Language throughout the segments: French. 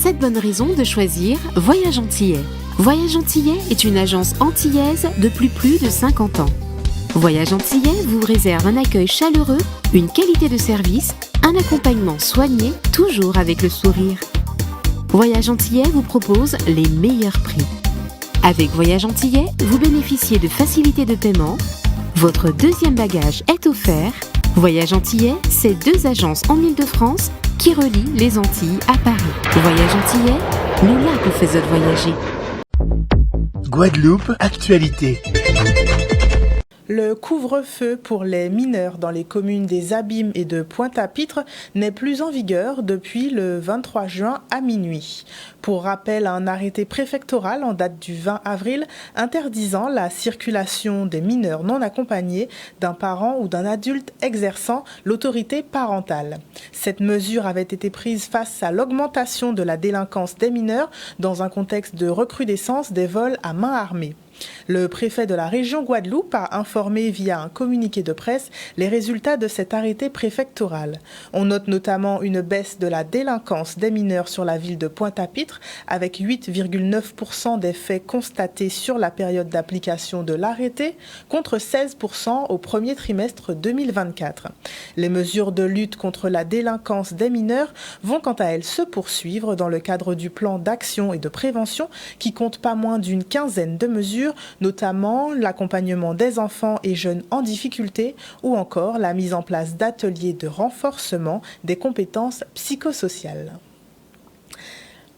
7 bonnes raisons de choisir Voyage Antillais. Voyage Antillais est une agence antillaise depuis plus de 50 ans. Voyage Antillais vous réserve un accueil chaleureux, une qualité de service, un accompagnement soigné, toujours avec le sourire. Voyage Antillais vous propose les meilleurs prix. Avec Voyage Antillais, vous bénéficiez de facilités de paiement. Votre deuxième bagage est offert. Voyage Antillais, c'est 2 agences en Île-de-France qui relient les Antilles à Paris. Voyage Antillais, nous là vous faisons voyager. Guadeloupe, actualité. Le couvre-feu pour les mineurs dans les communes des Abîmes et de Pointe-à-Pitre n'est plus en vigueur depuis le 23 juin à minuit. Pour rappel, un arrêté préfectoral en date du 20 avril interdisant la circulation des mineurs non accompagnés d'un parent ou d'un adulte exerçant l'autorité parentale. Cette mesure avait été prise face à l'augmentation de la délinquance des mineurs dans un contexte de recrudescence des vols à main armée. Le préfet de la région Guadeloupe a informé via un communiqué de presse les résultats de cet arrêté préfectoral. On note notamment une baisse de la délinquance des mineurs sur la ville de Pointe-à-Pitre avec 8,9% des faits constatés sur la période d'application de l'arrêté contre 16% au premier trimestre 2024. Les mesures de lutte contre la délinquance des mineurs vont quant à elles se poursuivre dans le cadre du plan d'action et de prévention qui compte pas moins d'une quinzaine de mesures, notamment l'accompagnement des enfants et jeunes en difficulté ou encore la mise en place d'ateliers de renforcement des compétences psychosociales.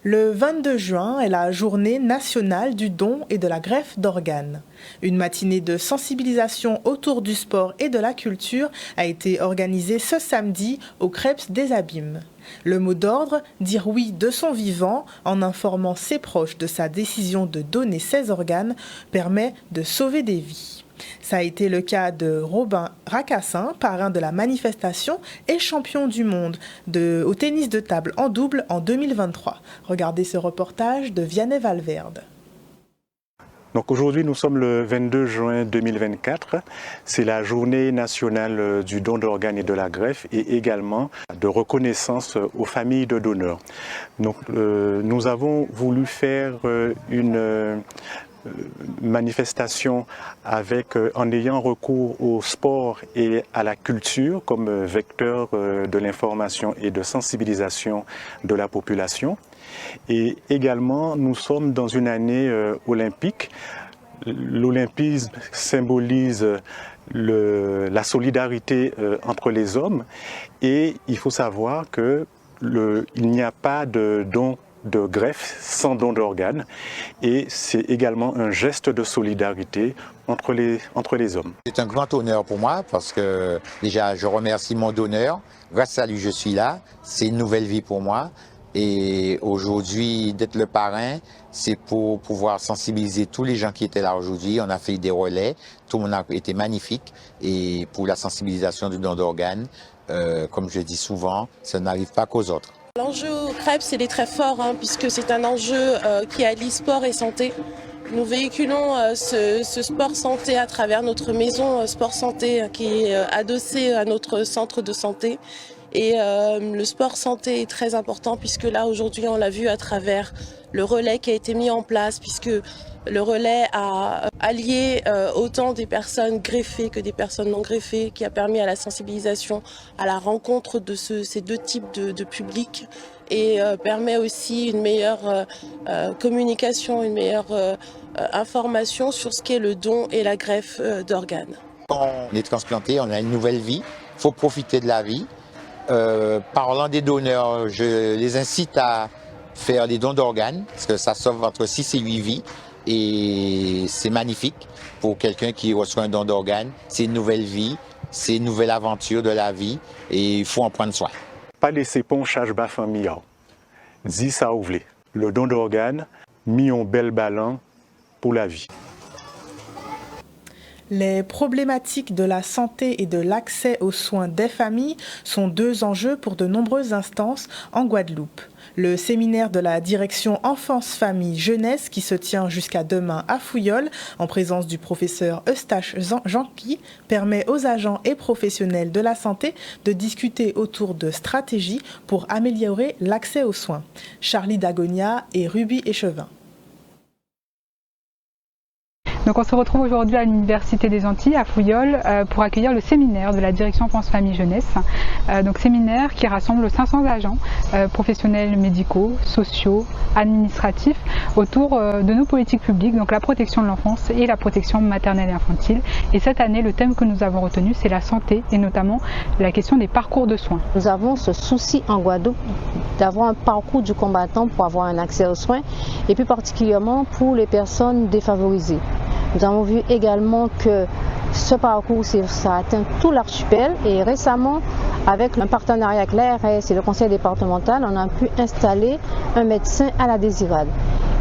Le 22 juin est la journée nationale du don et de la greffe d'organes. Une matinée de sensibilisation autour du sport et de la culture a été organisée ce samedi au Crêpes des Abîmes. Le mot d'ordre, dire oui de son vivant en informant ses proches de sa décision de donner ses organes, permet de sauver des vies. Ça a été le cas de Robin Racassin, parrain de la manifestation et champion du monde au tennis de table en double en 2023. Regardez ce reportage de Vianney Valverde. Donc aujourd'hui, nous sommes le 22 juin 2024. C'est la journée nationale du don d'organes et de la greffe et également de reconnaissance aux familles de donneurs. Donc, nous avons voulu faire une manifestation en ayant recours au sport et à la culture comme vecteur de l'information et de sensibilisation de la population. Et également, nous sommes dans une année olympique. L'olympisme symbolise la solidarité entre les hommes et il faut savoir qu'il n'y a pas de don de greffe sans don d'organes et c'est également un geste de solidarité entre les hommes. C'est un grand honneur pour moi parce que déjà je remercie mon donneur, grâce à lui je suis là, c'est une nouvelle vie pour moi et aujourd'hui d'être le parrain c'est pour pouvoir sensibiliser tous les gens qui étaient là aujourd'hui, on a fait des relais, tout le monde a été magnifique et pour la sensibilisation du don d'organes, comme je dis souvent, ça n'arrive pas qu'aux autres. L'enjeu au Crêpes, il est très fort puisque c'est un enjeu qui allie sport et santé. Nous véhiculons ce sport santé à travers notre maison sport santé qui est adossée à notre centre de santé. Et le sport santé est très important puisque là aujourd'hui on l'a vu à travers le relais qui a été mis en place puisque le relais a allié autant des personnes greffées que des personnes non greffées, qui a permis à la sensibilisation, à la rencontre de ces deux types de publics et permet aussi une meilleure communication, une meilleure information sur ce qu'est le don et la greffe d'organes. Quand on est transplanté, on a une nouvelle vie, il faut profiter de la vie. Parlant des donneurs, je les incite à faire des dons d'organes parce que ça sauve entre 6 et 8 vies. Et c'est magnifique pour quelqu'un qui reçoit un don d'organes. C'est une nouvelle vie, c'est une nouvelle aventure de la vie et il faut en prendre soin. Pas laisser ponchage bas famille. Dis ça ou vle. Le don d'organes, mis en bel ballon pour la vie. Les problématiques de la santé et de l'accès aux soins des familles sont 2 enjeux pour de nombreuses instances en Guadeloupe. Le séminaire de la direction Enfance, Famille, Jeunesse qui se tient jusqu'à demain à Fouillol, en présence du professeur Eustache Janqui, permet aux agents et professionnels de la santé de discuter autour de stratégies pour améliorer l'accès aux soins. Charlie Dagonia et Ruby Échevin. Donc on se retrouve aujourd'hui à l'Université des Antilles, à Fouillol, pour accueillir le séminaire de la direction Enfance, Famille, Jeunesse. Donc séminaire qui rassemble 500 agents professionnels médicaux, sociaux, administratifs, autour de nos politiques publiques, donc la protection de l'enfance et la protection maternelle et infantile. Et cette année, le thème que nous avons retenu, c'est la santé et notamment la question des parcours de soins. Nous avons ce souci en Guadeloupe d'avoir un parcours du combattant pour avoir un accès aux soins et plus particulièrement pour les personnes défavorisées. Nous avons vu également que ce parcours, ça atteint tout l'archipel et récemment, avec un partenariat avec l'ARS et le conseil départemental, on a pu installer un médecin à la Désirade.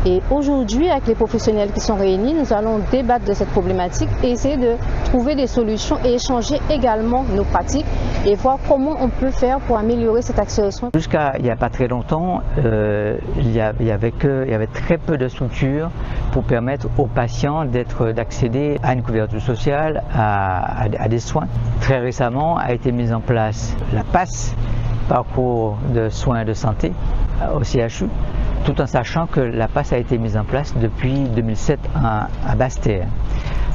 Et aujourd'hui, avec les professionnels qui sont réunis, nous allons débattre de cette problématique et essayer de trouver des solutions et échanger également nos pratiques et voir comment on peut faire pour améliorer cet accès aux soins. Jusqu'à il n'y a pas très longtemps, il y avait très peu de structures pour permettre aux patients d'accéder à une couverture sociale, à des soins. Très récemment a été mise en place la PAS, parcours de soins de santé, au CHU, tout en sachant que la PAS a été mise en place depuis 2007 à Basse-Terre.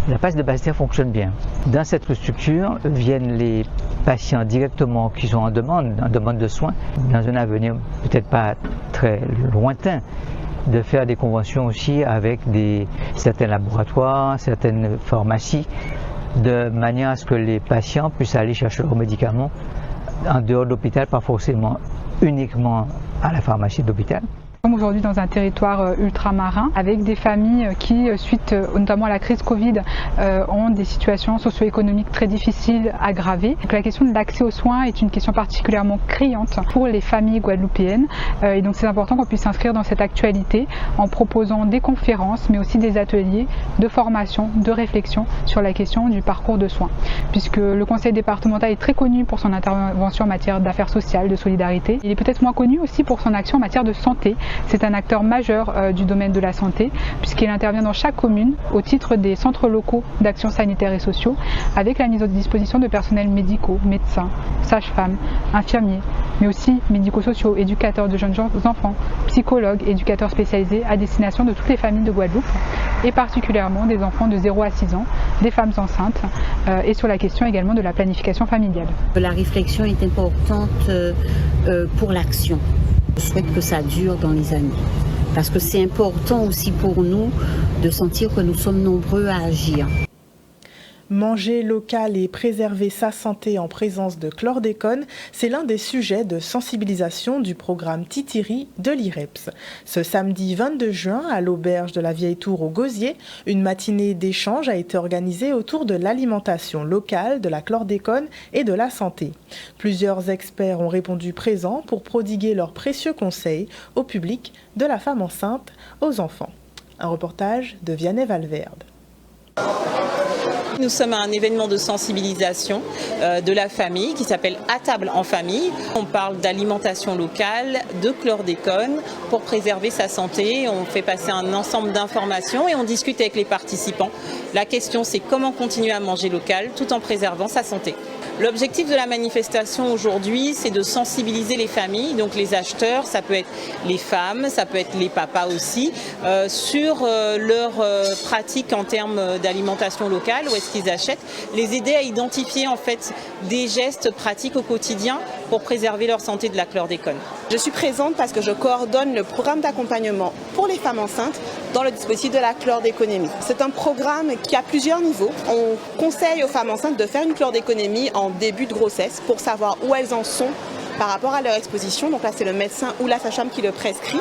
La PAS de Basse-Terre fonctionne bien. Dans cette structure viennent les patients directement qui sont en demande de soins, dans un avenir peut-être pas très lointain, de faire des conventions aussi avec certains laboratoires, certaines pharmacies, de manière à ce que les patients puissent aller chercher leurs médicaments en dehors de l'hôpital, pas forcément uniquement à la pharmacie d'hôpital. Aujourd'hui dans un territoire ultramarin avec des familles qui, suite notamment à la crise Covid, ont des situations socio-économiques très difficiles, aggravées. Donc la question de l'accès aux soins est une question particulièrement criante pour les familles guadeloupéennes et donc c'est important qu'on puisse s'inscrire dans cette actualité en proposant des conférences mais aussi des ateliers de formation, de réflexion sur la question du parcours de soins. Puisque le conseil départemental est très connu pour son intervention en matière d'affaires sociales, de solidarité. Il est peut-être moins connu aussi pour son action en matière de santé. C'est un acteur majeur du domaine de la santé puisqu'il intervient dans chaque commune au titre des centres locaux d'action sanitaire et sociaux avec la mise à disposition de personnels médicaux, médecins, sages-femmes, infirmiers, mais aussi médico-sociaux, éducateurs de jeunes enfants, psychologues, éducateurs spécialisés à destination de toutes les familles de Guadeloupe et particulièrement des enfants de 0 à 6 ans, des femmes enceintes et sur la question également de la planification familiale. La réflexion est importante pour l'action. Je souhaite que ça dure dans les années parce que c'est important aussi pour nous de sentir que nous sommes nombreux à agir. Manger local et préserver sa santé en présence de chlordécone, c'est l'un des sujets de sensibilisation du programme Titiri de l'IREPS. Ce samedi 22 juin, à l'auberge de la Vieille Tour au Gosier, une matinée d'échange a été organisée autour de l'alimentation locale, de la chlordécone et de la santé. Plusieurs experts ont répondu présents pour prodiguer leurs précieux conseils au public, de la femme enceinte aux enfants. Un reportage de Vianney Valverde. Nous sommes à un événement de sensibilisation de la famille qui s'appelle À table en famille. On parle d'alimentation locale, de chlordécone pour préserver sa santé. On fait passer un ensemble d'informations et on discute avec les participants. La question, c'est comment continuer à manger local tout en préservant sa santé. L'objectif de la manifestation aujourd'hui, c'est de sensibiliser les familles, donc les acheteurs, ça peut être les femmes, ça peut être les papas aussi, sur leurs pratiques en termes d'alimentation locale, où est-ce qu'ils achètent, les aider à identifier en fait des gestes pratiques au quotidien pour préserver leur santé de la chlordécone. Je suis présente parce que je coordonne le programme d'accompagnement pour les femmes enceintes dans le dispositif de la chlordéconomie. C'est un programme qui a plusieurs niveaux. On conseille aux femmes enceintes de faire une chlordéconomie en début de grossesse pour savoir où elles en sont par rapport à leur exposition. Donc là, c'est le médecin ou la sage-femme qui le prescrit.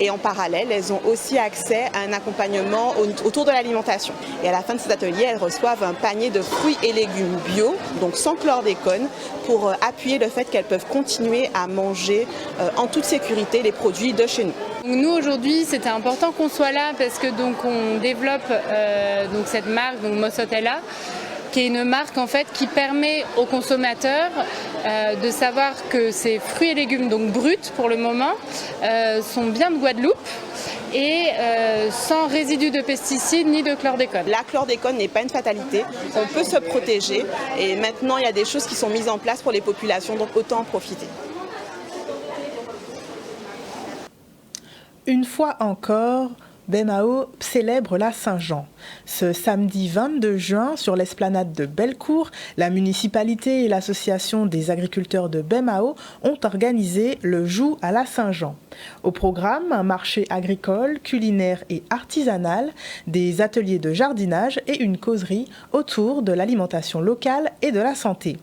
Et en parallèle, elles ont aussi accès à un accompagnement autour de l'alimentation. Et à la fin de cet atelier, elles reçoivent un panier de fruits et légumes bio, donc sans chlordécone, pour appuyer le fait qu'elles peuvent continuer à manger en toute sécurité les produits de chez nous. Nous aujourd'hui, c'était important qu'on soit là parce que donc on développe donc cette marque, donc Mossotella. qui est une marque en fait qui permet aux consommateurs de savoir que ces fruits et légumes, donc bruts pour le moment, sont bien de Guadeloupe et sans résidus de pesticides ni de chlordécone. La chlordécone n'est pas une fatalité, on peut se protéger et maintenant il y a des choses qui sont mises en place pour les populations, donc autant en profiter. Une fois encore, Bemao célèbre la Saint-Jean. Ce samedi 22 juin, sur l'esplanade de Bellecour, la municipalité et l'association des agriculteurs de Bemao ont organisé le Joug à la Saint-Jean. Au programme, un marché agricole, culinaire et artisanal, des ateliers de jardinage et une causerie autour de l'alimentation locale et de la santé.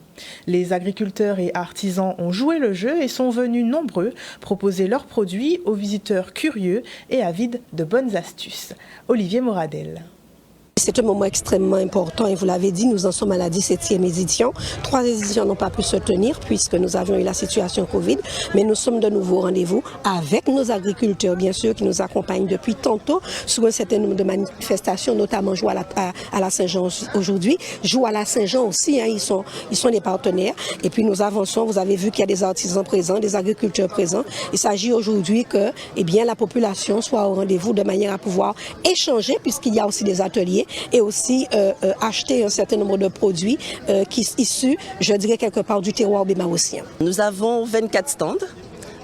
Les agriculteurs et artisans ont joué le jeu et sont venus nombreux proposer leurs produits aux visiteurs curieux et avides de bonnes astuces. Olivier Moradel. C'est un moment extrêmement important et vous l'avez dit, nous en sommes à la 17e édition. 3 éditions n'ont pas pu se tenir puisque nous avions eu la situation Covid, mais nous sommes de nouveau au rendez-vous avec nos agriculteurs, bien sûr, qui nous accompagnent depuis tantôt sur un certain nombre de manifestations, notamment Joug à la Saint-Jean aujourd'hui. Joug à la Saint-Jean aussi, hein, ils sont des partenaires. Et puis nous avançons, vous avez vu qu'il y a des artisans présents, des agriculteurs présents. Il s'agit aujourd'hui que la population soit au rendez-vous de manière à pouvoir échanger puisqu'il y a aussi des ateliers. Et aussi acheter un certain nombre de produits qui sont issus, je dirais, quelque part du terroir bémaossien. Nous avons 24 stands,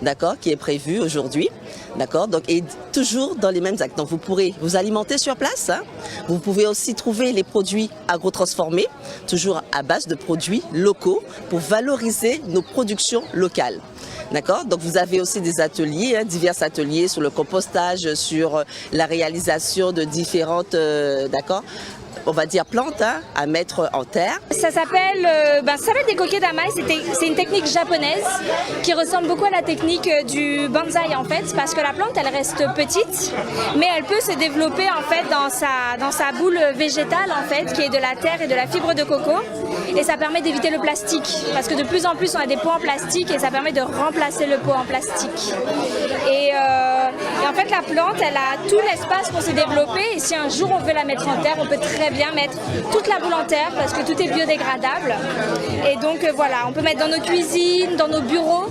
d'accord, qui est prévu aujourd'hui, d'accord, donc, et toujours dans les mêmes actes. Donc vous pourrez vous alimenter sur place, hein. Vous pouvez aussi trouver les produits agrotransformés, toujours à base de produits locaux pour valoriser nos productions locales. D'accord. Donc vous avez aussi des ateliers, hein, divers ateliers sur le compostage, sur la réalisation de différentes, on va dire plantes, hein, à mettre en terre. Ça s'appelle des coquets d'amaï. C'est une technique japonaise qui ressemble beaucoup à la technique du bonsaï en fait, parce que la plante elle reste petite, mais elle peut se développer en fait dans sa boule végétale en fait, qui est de la terre et de la fibre de coco, et ça permet d'éviter le plastique, parce que de plus en plus on a des pots en plastique et ça permet de remplacer le pot en plastique. Et en fait la plante elle a tout l'espace pour se développer, et si un jour on veut la mettre en terre, on peut très bien mettre toute la boule en terre parce que tout est biodégradable. Et donc voilà, on peut mettre dans nos cuisines, dans nos bureaux,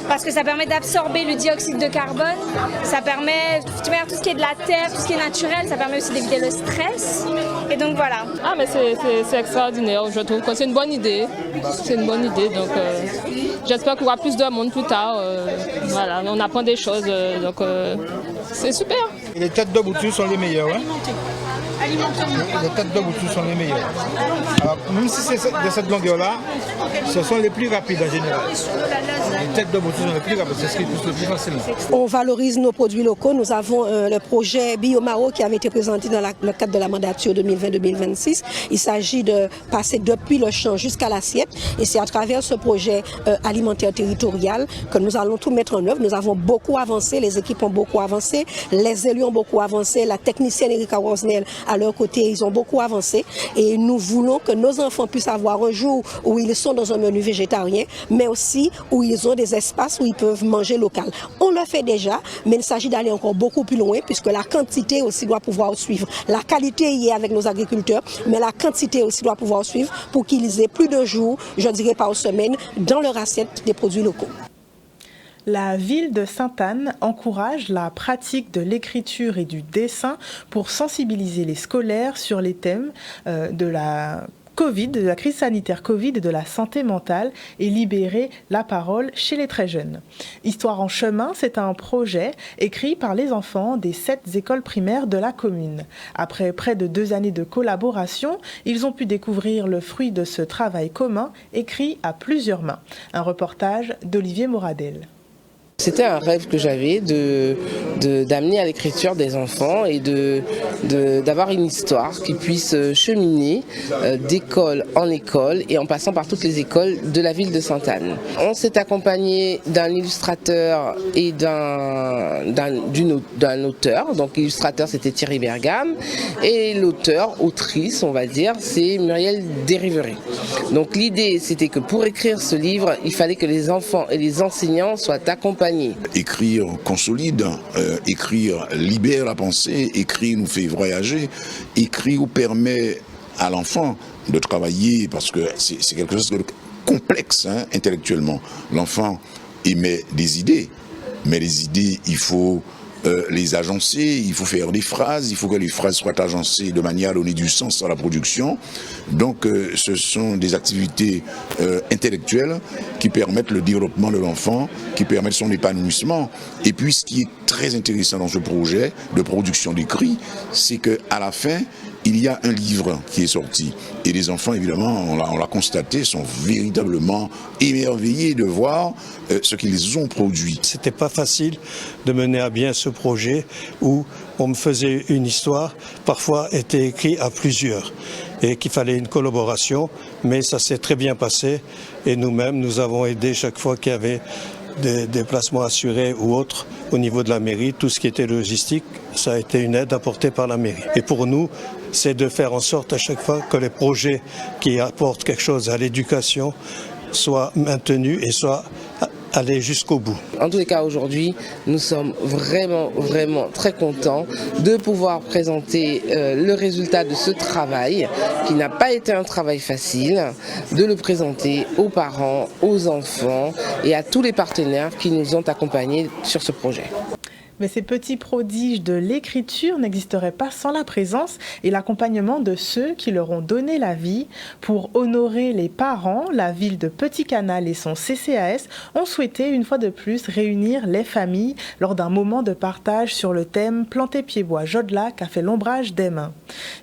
parce que ça permet d'absorber le dioxyde de carbone, ça permet, tout ce qui est de la terre, tout ce qui est naturel, ça permet aussi d'éviter le stress. Et donc voilà. Ah mais c'est extraordinaire, je trouve que c'est une bonne idée. C'est une bonne idée, donc j'espère qu'il y aura plus de monde plus tard. Voilà, on apprend des choses, donc c'est super. Et les têtes de bouture sont les meilleures. Hein. Les têtes de bouture sont les meilleures. Alors, même si c'est de cette longueur-là, ce sont les plus rapides en général. Les têtes de bouture sont les plus rapides, c'est ce qui pousse le plus facilement. On valorise nos produits locaux. Nous avons le projet Biomao qui avait été présenté dans le cadre de la mandature 2020-2026. Il s'agit de passer depuis le champ jusqu'à l'assiette. Et c'est à travers ce projet alimentaire territorial que nous allons tout mettre en œuvre. Nous avons beaucoup avancé, les équipes ont beaucoup avancé, les élus ont beaucoup avancé, la technicienne Erika Rosnel à leur côté, ils ont beaucoup avancé. Et nous voulons que nos enfants puissent avoir un jour où ils sont dans un menu végétarien, mais aussi où ils ont des espaces où ils peuvent manger local. On le fait déjà, mais il s'agit d'aller encore beaucoup plus loin puisque la quantité aussi doit pouvoir suivre. La qualité y est avec nos agriculteurs, mais la quantité aussi doit pouvoir suivre pour qu'ils aient plus de jours, je dirais par semaine, dans leur assiette des produits locaux. La ville de Sainte-Anne encourage la pratique de l'écriture et du dessin pour sensibiliser les scolaires sur les thèmes de la Covid, de la crise sanitaire Covid et de la santé mentale, et libérer la parole chez les très jeunes. Histoire en chemin, c'est un projet écrit par les enfants des 7 écoles primaires de la commune. Après près de 2 années de collaboration, ils ont pu découvrir le fruit de ce travail commun écrit à plusieurs mains. Un reportage d'Olivier Moradel. C'était un rêve que j'avais d'amener à l'écriture des enfants et d'avoir une histoire qui puisse cheminer d'école en école et en passant par toutes les écoles de la ville de Sainte-Anne. On s'est accompagné d'un illustrateur et d'un auteur. Donc l'illustrateur c'était Thierry Bergame et autrice on va dire, c'est Muriel Derivery. Donc l'idée c'était que pour écrire ce livre, il fallait que les enfants et les enseignants soient accompagnés. Écrire consolide, écrire libère la pensée, écrire nous fait voyager, écrire nous permet à l'enfant de travailler, parce que c'est quelque chose de complexe intellectuellement. L'enfant émet des idées, mais les idées, il faut les agencer, il faut faire des phrases, il faut que les phrases soient agencées de manière à donner du sens à la production. Donc ce sont des activités intellectuelles qui permettent le développement de l'enfant, qui permettent son épanouissement. Et puis ce qui est très intéressant dans ce projet de production d'écrit, c'est qu'à la fin, il y a un livre qui est sorti. Et les enfants, évidemment, on l'a constaté, sont véritablement émerveillés de voir ce qu'ils ont produit. C'était pas facile de mener à bien ce projet où on me faisait une histoire, parfois était écrit à plusieurs, et qu'il fallait une collaboration, mais ça s'est très bien passé. Et nous-mêmes, nous avons aidé chaque fois qu'il y avait des déplacements assurés ou autres au niveau de la mairie. Tout ce qui était logistique, ça a été une aide apportée par la mairie. Et pour nous, c'est de faire en sorte à chaque fois que les projets qui apportent quelque chose à l'éducation soient maintenus et soient aller jusqu'au bout. En tous les cas, aujourd'hui, nous sommes vraiment très contents de pouvoir présenter le résultat de ce travail, qui n'a pas été un travail facile, de le présenter aux parents, aux enfants et à tous les partenaires qui nous ont accompagnés sur ce projet. Mais ces petits prodiges de l'écriture n'existeraient pas sans la présence et l'accompagnement de ceux qui leur ont donné la vie. Pour honorer les parents, la ville de Petit Canal et son CCAS ont souhaité une fois de plus réunir les familles lors d'un moment de partage sur le thème « Planter pied-bois Jodelac a fait l'ombrage des mains ».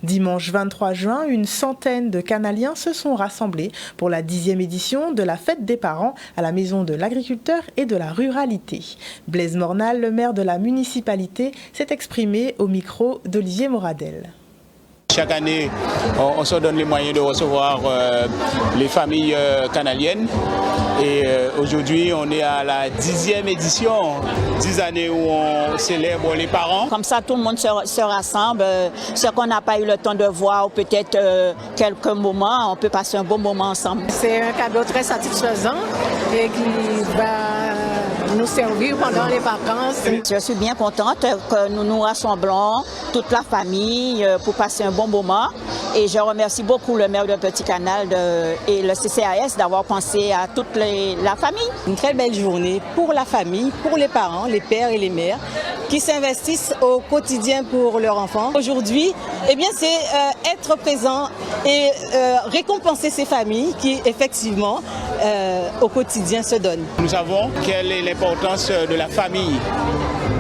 Dimanche 23 juin, une centaine de Canaliens se sont rassemblés pour la 10e édition de la fête des parents à la Maison de l'Agriculteur et de la Ruralité. Blaise Mornal, le maire de la municipalité, s'est exprimé au micro d'Olivier Moradel. Chaque année, on se donne les moyens de recevoir les familles canaliennes. Et aujourd'hui, on est à la 10e édition, 10 années où on célèbre les parents. Comme ça, tout le monde se rassemble. Ce qu'on n'a pas eu le temps de voir, ou peut-être quelques moments, on peut passer un bon moment ensemble. C'est un cadeau très satisfaisant et qui va nous servir pendant les vacances. Je suis bien contente que nous nous rassemblons, toute la famille, pour passer un bon moment. Et je remercie beaucoup le maire de Petit Canal et le CCAS d'avoir pensé à toute la famille. Une très belle journée pour la famille, pour les parents, les pères et les mères qui s'investissent au quotidien pour leurs enfants. Aujourd'hui, eh bien, c'est être présent et récompenser ces familles qui, effectivement, au quotidien se donnent. Nous savons quelle est l'importance de la famille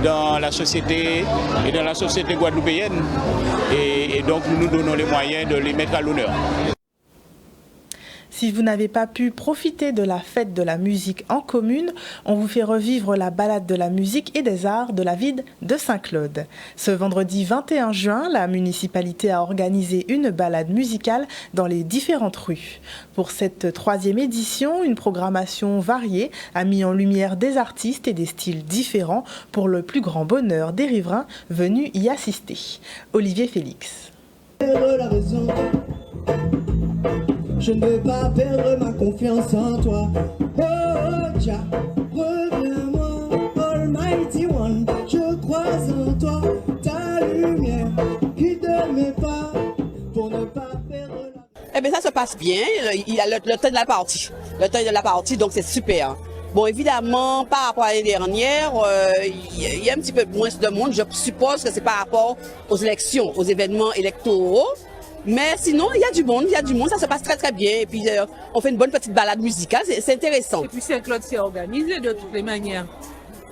dans la société et dans la société guadeloupéenne. Et donc, nous nous donnons les moyens de les mettre à l'honneur. Si vous n'avez pas pu profiter de la fête de la musique en commune, on vous fait revivre la balade de la musique et des arts de la ville de Saint-Claude. Ce vendredi 21 juin, la municipalité a organisé une balade musicale dans les différentes rues. Pour cette 3e édition, une programmation variée a mis en lumière des artistes et des styles différents pour le plus grand bonheur des riverains venus y assister. Olivier Félix. Je ne veux pas perdre ma confiance en toi. Oh, Jah, reviens-moi, Almighty One. Je crois en toi, ta lumière qui donne mes pas pour ne pas perdre la... Eh bien, ça se passe bien. Il y a le temps de la partie. Le temps de la partie, donc c'est super. Bon, évidemment, par rapport à l'année dernière, il y a un petit peu moins de monde. Je suppose que c'est par rapport aux élections, aux événements électoraux. Mais sinon, il y a du monde, ça se passe très très bien. Et puis, on fait une bonne petite balade musicale, c'est intéressant. Et puis Saint-Claude s'est organisé de toutes les manières.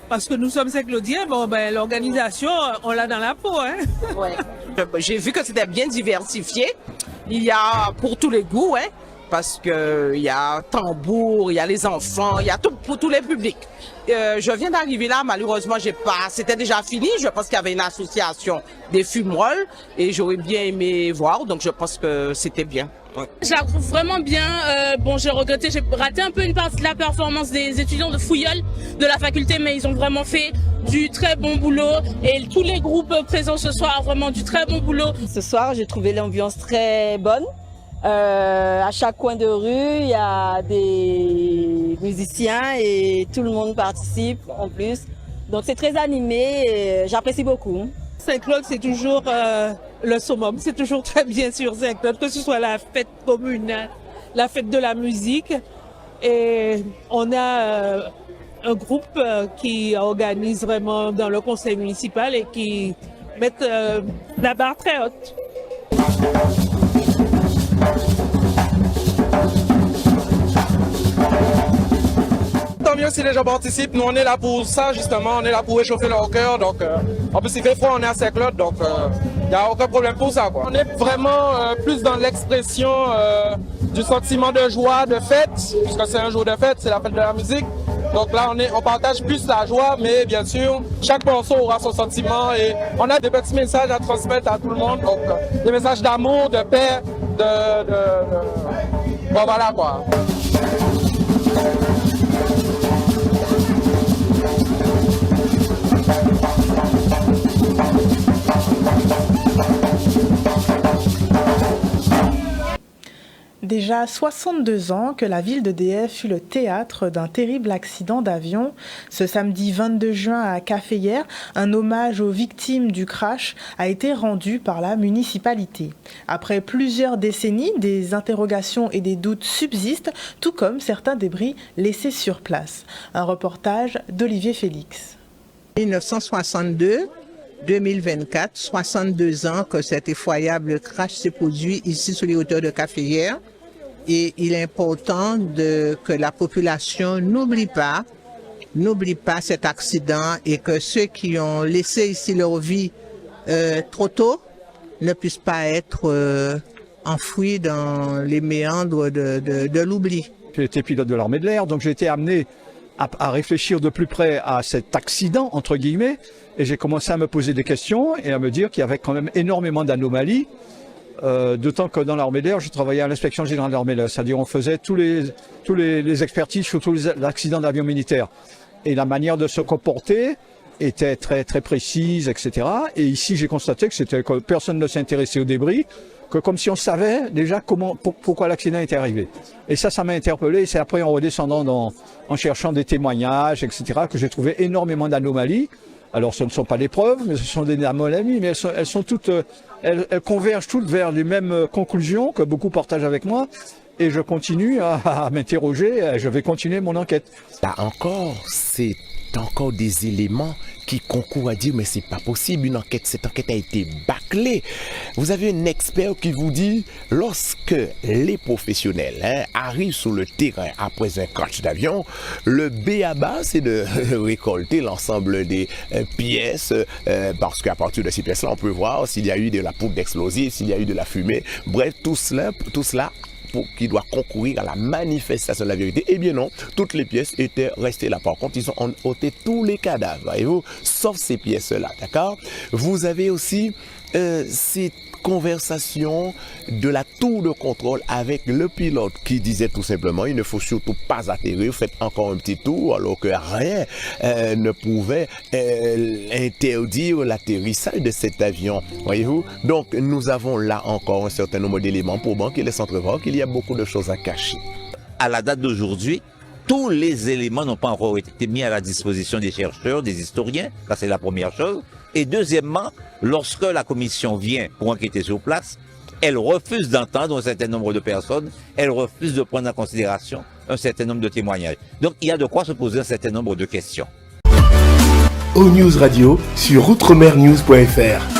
Parce que nous sommes Saint-Claudiens, bon, ben, l'organisation, on l'a dans la peau. Hein. Ouais. J'ai vu que c'était bien diversifié. Il y a pour tous les goûts, hein, parce qu'il y a tambour, il y a les enfants, il y a tout pour tous les publics. Je viens d'arriver là, malheureusement, c'était déjà fini. Je pense qu'il y avait une association des fumerolles et j'aurais bien aimé voir, donc je pense que c'était bien. Ouais. Je la trouve vraiment bien. Bon, j'ai regretté, j'ai raté un peu une partie de la performance des étudiants de Fouilleul de la faculté, mais ils ont vraiment fait du très bon boulot et tous les groupes présents ce soir, vraiment du très bon boulot. Ce soir, j'ai trouvé l'ambiance très bonne. À chaque coin de rue, il y a des musiciens et tout le monde participe en plus. Donc c'est très animé et j'apprécie beaucoup. Saint-Claude, c'est toujours le summum. C'est toujours très bien sur Saint-Claude, que ce soit la fête communale, la fête de la musique. Et on a un groupe qui organise vraiment dans le conseil municipal et qui met la barre très haute. Tant mieux si les gens participent, nous on est là pour ça justement, on est là pour réchauffer leur cœur, donc en plus il fait froid, on est à Saint-Claude, donc il n'y a aucun problème pour ça, quoi. On est vraiment plus dans l'expression du sentiment de joie, de fête, puisque c'est un jour de fête, c'est la fête de la musique. Donc là, on partage plus la joie, mais bien sûr, chaque morceau aura son sentiment et on a des petits messages à transmettre à tout le monde. Donc, des messages d'amour, de paix, Bon, voilà quoi. Déjà 62 ans que la ville d'EDF fut le théâtre d'un terrible accident d'avion. Ce samedi 22 juin à Caféière, un hommage aux victimes du crash a été rendu par la municipalité. Après plusieurs décennies, des interrogations et des doutes subsistent, tout comme certains débris laissés sur place. Un reportage d'Olivier Félix. 1962-2024, 62 ans que cet effroyable crash s'est produit ici sur les hauteurs de Caféière. Et il est important que la population n'oublie pas cet accident et que ceux qui ont laissé ici leur vie trop tôt ne puissent pas être enfouis dans les méandres de l'oubli. J'ai été pilote de l'armée de l'air, donc j'ai été amené à réfléchir de plus près à cet accident, entre guillemets, et j'ai commencé à me poser des questions et à me dire qu'il y avait quand même énormément d'anomalies. D'autant que dans l'armée de l'air, je travaillais à l'inspection générale de l'armée de l'air, c'est-à-dire on faisait tous les expertises sur tous les accidents d'avions militaires. Et la manière de se comporter était très très précise, etc. Et ici, j'ai constaté que personne ne s'intéressait aux débris, que comme si on savait déjà pourquoi l'accident était arrivé. Et ça m'a interpellé. Et c'est après en redescendant, en cherchant des témoignages, etc., que j'ai trouvé énormément d'anomalies. Alors, ce ne sont pas des preuves, mais ce sont des anomalies, mais elles sont toutes, elles convergent toutes vers les mêmes conclusions que beaucoup partagent avec moi. Et je continue à m'interroger, je vais continuer mon enquête. Là encore, c'est encore des éléments qui concourent à dire mais c'est pas possible, cette enquête a été bâclée. Vous avez un expert qui vous dit lorsque les professionnels arrivent sur le terrain après un crash d'avion, le b.a.-ba c'est de récolter l'ensemble des pièces parce qu'à partir de ces pièces-là on peut voir s'il y a eu de la poudre d'explosif, s'il y a eu de la fumée, bref tout cela qui doit concourir à la manifestation de la vérité. Eh bien non, toutes les pièces étaient restées là. Par contre, ils ont ôté tous les cadavres, voyez-vous, sauf ces pièces-là, d'accord? Vous avez aussi cette conversation de la tour de contrôle avec le pilote qui disait tout simplement il ne faut surtout pas atterrir, faites encore un petit tour, alors que rien ne pouvait interdire l'atterrissage de cet avion, voyez-vous. Donc nous avons là encore un certain nombre d'éléments pour banquer les s'entrevoir qu'il y a beaucoup de choses à cacher. À la date d'aujourd'hui, tous les éléments n'ont pas encore été mis à la disposition des chercheurs, des historiens, ça c'est la première chose. Et deuxièmement, lorsque la commission vient pour enquêter sur place, elle refuse d'entendre un certain nombre de personnes, elle refuse de prendre en considération un certain nombre de témoignages. Donc il y a de quoi se poser un certain nombre de questions. ONews Radio sur outremernews.fr.